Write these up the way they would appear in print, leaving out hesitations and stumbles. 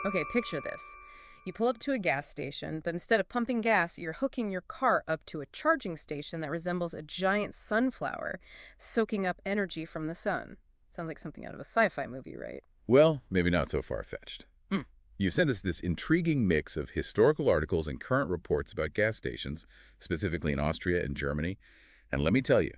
Okay, picture this. You pull up to a gas station, but instead of pumping gas, you're hooking your car up to a charging station that resembles a giant sunflower, soaking up energy from the sun. Sounds like something out of a sci-fi movie, right? Well, maybe not so far-fetched. Hmm. You've sent us this intriguing mix of historical articles and current reports about gas stations, specifically in Austria and Germany. And let me tell you,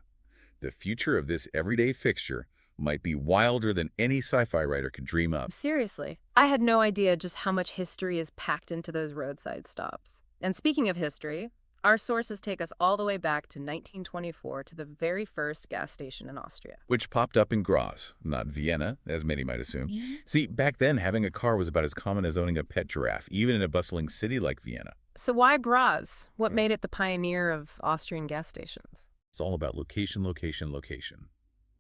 the future of this everyday fixture might be wilder than any sci-fi writer could dream up. Seriously, I had no idea just how much history is packed into those roadside stops. And speaking of history, our sources take us all the way back to 1924 to the very first gas station in Austria. Which popped up in Graz, not Vienna, as many might assume. See, back then, having a car was about as common as owning a pet giraffe, even in a bustling city like Vienna. So why Graz? What made it the pioneer of Austrian gas stations? It's all about location, location, location.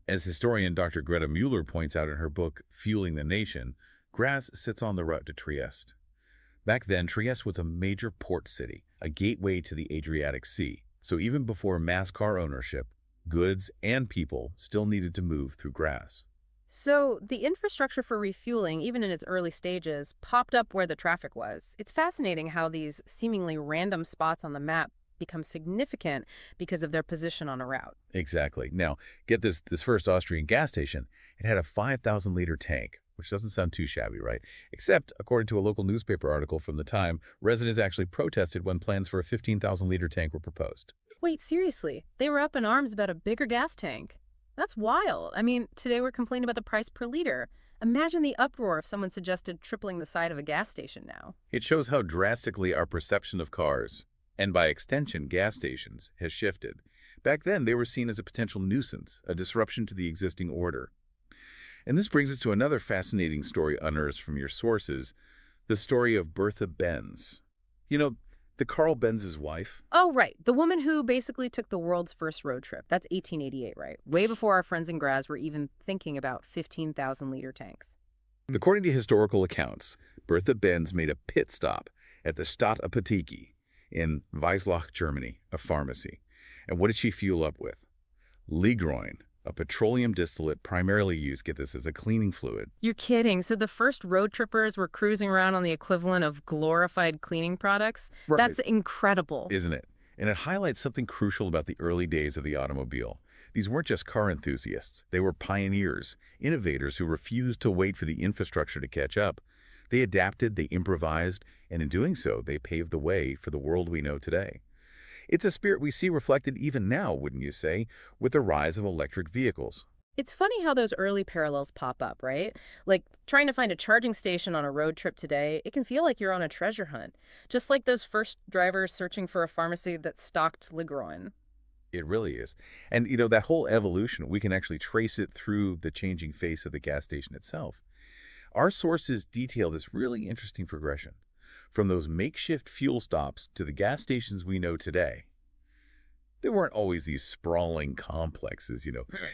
As historian Dr. Greta Mueller points out in her book, Fueling the Nation, Graz sits on the route to Trieste. Back then, Trieste was a major port city, a gateway to the Adriatic Sea. So even before mass car ownership, goods and people still needed to move through Graz. So the infrastructure for refueling, even in its early stages, popped up where the traffic was. It's fascinating how these seemingly random spots on the map become significant because of their position on a route. Exactly. Now, get this first Austrian gas station, it had a 5,000-liter tank, which doesn't sound too shabby, right? Except, according to a local newspaper article from the time, residents actually protested when plans for a 15,000-liter tank were proposed. Wait, seriously? They were up in arms about a bigger gas tank? That's wild. I mean, today we're complaining about the price per liter. Imagine the uproar if someone suggested tripling the side of a gas station now. It shows how drastically our perception of cars, and by extension gas stations, has shifted. Back then, they were seen as a potential nuisance, a disruption to the existing order. And this brings us to another fascinating story unearthed from your sources, the story of Bertha Benz. You know, the Carl Benz's wife? Oh, right. The woman who basically took the world's first road trip. That's 1888, right? Way before our friends in Graz were even thinking about 15,000-liter tanks. According to historical accounts, Bertha Benz made a pit stop at the Stadtapotheke in Weislach, Germany, a pharmacy. And what did she fuel up with? Ligroin, a petroleum distillate primarily used, get this, as a cleaning fluid. You're kidding. So the first road trippers were cruising around on the equivalent of glorified cleaning products? Right. That's incredible. Isn't it? And it highlights something crucial about the early days of the automobile. These weren't just car enthusiasts. They were pioneers, innovators who refused to wait for the infrastructure to catch up. They adapted, they improvised, and in doing so, they paved the way for the world we know today. It's a spirit we see reflected even now, wouldn't you say, with the rise of electric vehicles. It's funny how those early parallels pop up, right? Like trying to find a charging station on a road trip today, it can feel like you're on a treasure hunt. Just like those first drivers searching for a pharmacy that stocked Ligroin. It really is. And, that whole evolution, we can actually trace it through the changing face of the gas station itself. Our sources detail this really interesting progression, from those makeshift fuel stops to the gas stations we know today. There weren't always these sprawling complexes.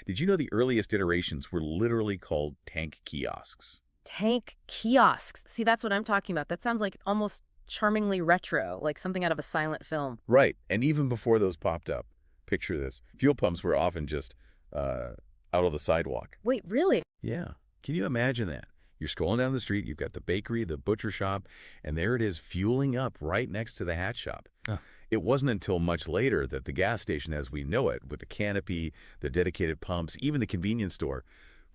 Did you know the earliest iterations were literally called tank kiosks? Tank kiosks. See, that's what I'm talking about. That sounds like almost charmingly retro, like something out of a silent film. Right. And even before those popped up, picture this. Fuel pumps were often just out on the sidewalk. Wait, really? Yeah. Can you imagine that? You're scrolling down the street, you've got the bakery, the butcher shop, and there it is fueling up right next to the hat shop. Oh. It wasn't until much later that the gas station as we know it, with the canopy, the dedicated pumps, even the convenience store,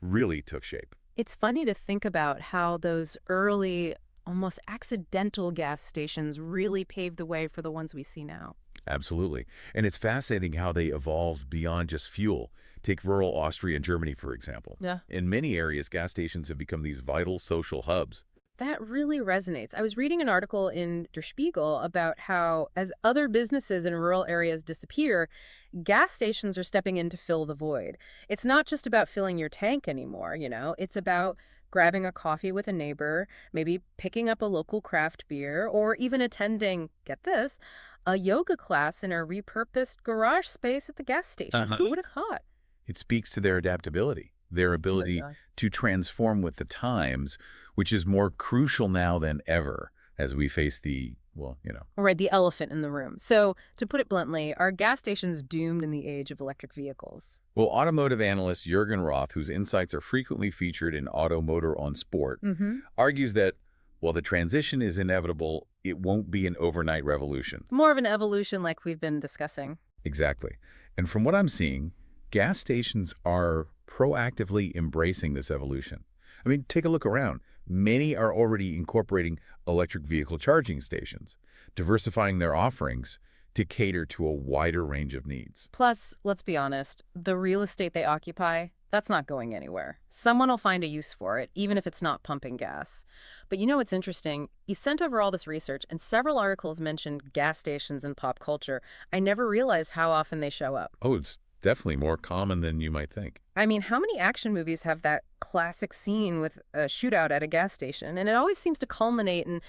really took shape. It's funny to think about how those early, almost accidental gas stations really paved the way for the ones we see now. Absolutely. And it's fascinating how they evolved beyond just fuel. Take rural Austria and Germany, for example. Yeah. In many areas, gas stations have become these vital social hubs. That really resonates. I was reading an article in Der Spiegel about how, as other businesses in rural areas disappear, gas stations are stepping in to fill the void. It's not just about filling your tank anymore, It's about grabbing a coffee with a neighbor, maybe picking up a local craft beer, or even attending, get this, a yoga class in a repurposed garage space at the gas station. Who would have thought? It speaks to their adaptability, their ability to transform with the times, which is more crucial now than ever as we face the, Right, the elephant in the room. So, to put it bluntly, are gas stations doomed in the age of electric vehicles? Well, automotive analyst Jürgen Roth, whose insights are frequently featured in Auto, Motor on Sport, argues that While the transition is inevitable, it won't be an overnight revolution. More of an evolution like we've been discussing. Exactly. And from what I'm seeing, gas stations are proactively embracing this evolution. I mean, take a look around. Many are already incorporating electric vehicle charging stations, diversifying their offerings to cater to a wider range of needs. Plus, let's be honest, the real estate they occupy, that's not going anywhere. Someone will find a use for it, even if it's not pumping gas. But you know what's interesting? You sent over all this research, and several articles mentioned gas stations in pop culture. I never realized how often they show up. Oh, it's definitely more common than you might think. I mean, how many action movies have that classic scene with a shootout at a gas station? And it always seems to culminate in,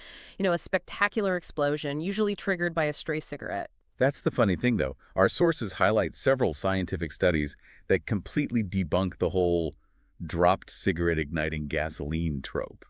a spectacular explosion, usually triggered by a stray cigarette. That's the funny thing, though. Our sources highlight several scientific studies that completely debunk the whole dropped cigarette igniting gasoline trope.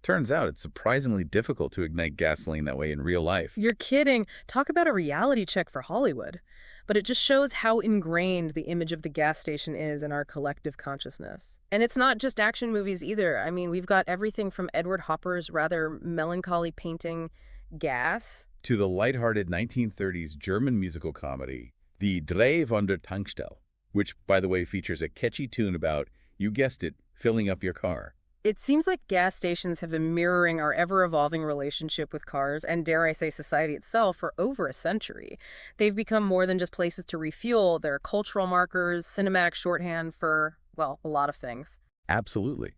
Turns out it's surprisingly difficult to ignite gasoline that way in real life. You're kidding. Talk about a reality check for Hollywood. But it just shows how ingrained the image of the gas station is in our collective consciousness. And it's not just action movies either. I mean, we've got everything from Edward Hopper's rather melancholy painting Gas To the lighthearted 1930s German musical comedy, Die Drei von der Tankstelle, which, by the way, features a catchy tune about, you guessed it, filling up your car. It seems like gas stations have been mirroring our ever-evolving relationship with cars and, dare I say, society itself for over a century. They've become more than just places to refuel. They're cultural markers, cinematic shorthand for, well, a lot of things. Absolutely.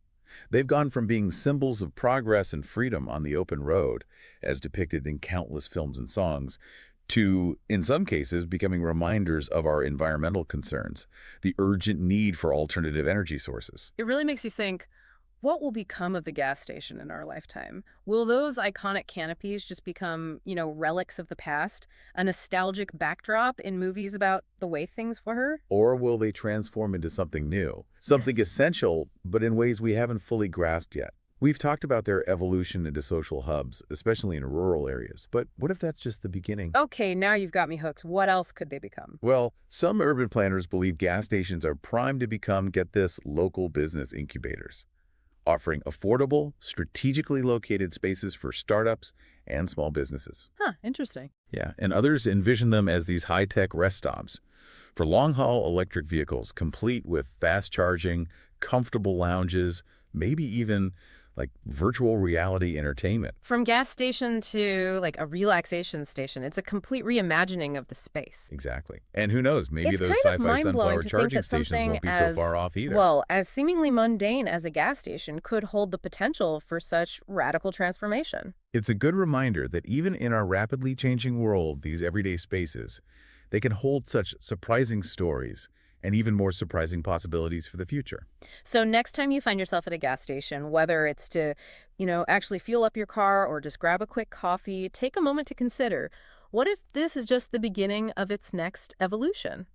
They've gone from being symbols of progress and freedom on the open road, as depicted in countless films and songs, to, in some cases, becoming reminders of our environmental concerns, the urgent need for alternative energy sources. It really makes you think, what will become of the gas station in our lifetime? Will those iconic canopies just become, relics of the past, a nostalgic backdrop in movies about the way things were? Or will they transform into something new, something essential, but in ways we haven't fully grasped yet? We've talked about their evolution into social hubs, especially in rural areas, but what if that's just the beginning? Okay, now you've got me hooked. What else could they become? Well, some urban planners believe gas stations are primed to become, get this, local business incubators, offering affordable, strategically located spaces for startups and small businesses. Huh, interesting. Yeah, and others envision them as these high-tech rest stops for long-haul electric vehicles, complete with fast charging, comfortable lounges, maybe even like virtual reality entertainment. From gas station to like a relaxation station, it's a complete reimagining of the space. Exactly. And who knows, maybe It's those kind of sci-fi mind-blowing sunflower to think charging that stations something won't be so far off either. well, as seemingly mundane as a gas station could hold the potential for such radical transformation. It's a good reminder that even in our rapidly changing world, these everyday spaces, they can hold such surprising stories and even more surprising possibilities for the future. So next time you find yourself at a gas station, whether it's to, actually fuel up your car or just grab a quick coffee, take a moment to consider, what if this is just the beginning of its next evolution?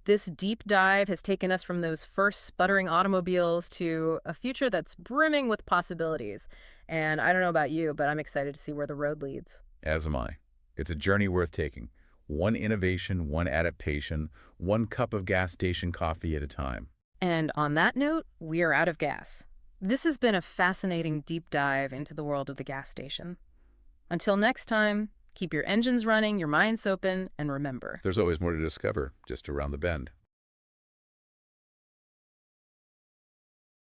This deep dive has taken us from those first sputtering automobiles to a future that's brimming with possibilities. And I don't know about you, but I'm excited to see where the road leads. As am I. It's a journey worth taking. One innovation, one adaptation, one cup of gas station coffee at a time. And on that note, we are out of gas. This has been a fascinating deep dive into the world of the gas station. Until next time, keep your engines running, your minds open, and remember, There's always more to discover just around the bend.